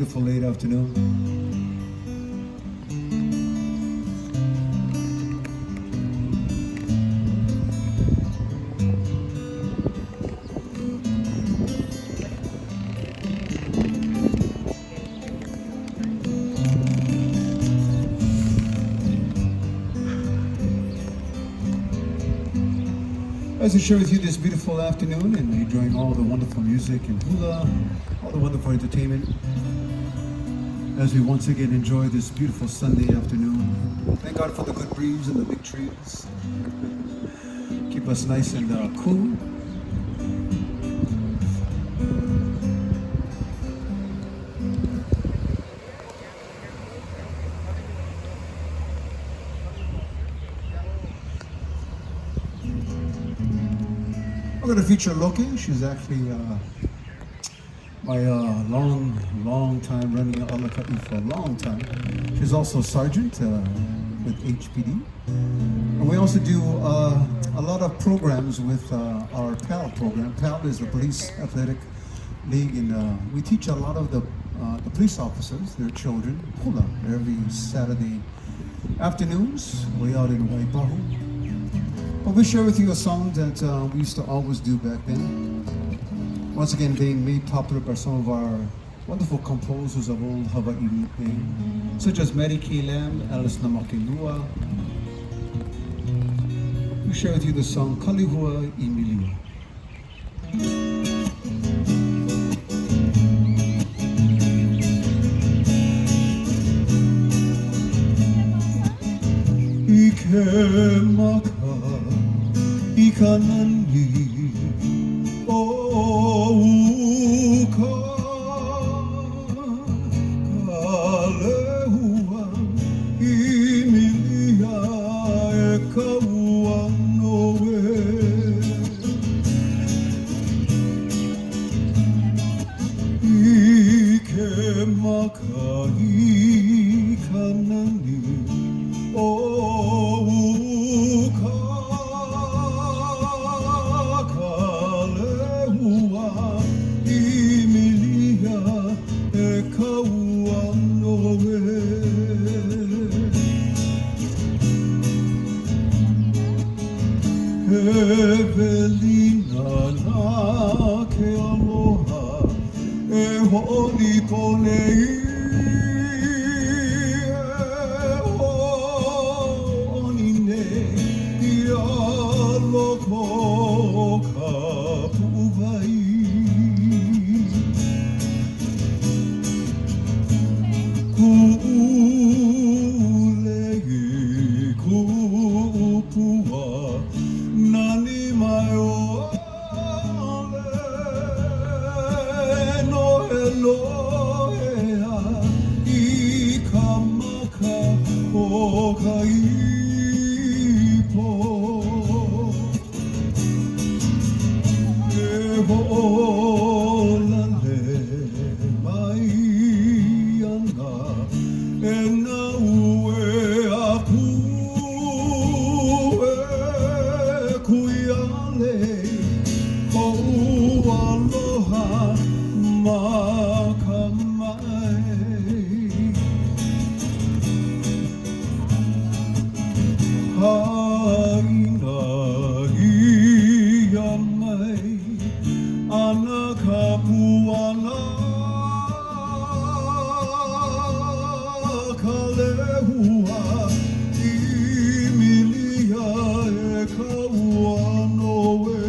Beautiful late afternoon. As I share with you this beautiful afternoon and enjoying all the wonderful music and hula, all the wonderful entertainment, as we once again enjoy this beautiful Sunday afternoon. Thank God for the good breeze and the big trees. Keep us nice and cool. I'm going to feature Loke. She's actually my long time running Alaka'i for a long time. She's also a sergeant with HPD. And we also do a lot of programs with our PAL program. PAL is the Police Athletic League, and we teach a lot of the police officers, their children, Hula, every Saturday afternoons, way out in Waikahe. But we share with you a song that we used to always do back then. Once again, being made popular by some of our wonderful composers of old Hawaii, such as Mary K. Lamb, Alice Namakelua. We share with you the song Kalihua I Milia. Ike maka ikanani o uka Lehua I Milia e kaua noe Ike maka ikanani o uka Evelina na ke aloha e honi konei e honi ne I aloko ka puwai kuulei kupua Nani mai o ale no eloea I kamaka o ka ipo E holale mai ana E na ue aku Aloha makamai Haina ia mai Ana kapuana Ka lehua I Milia e kaua noe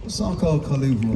A song called Kalihua.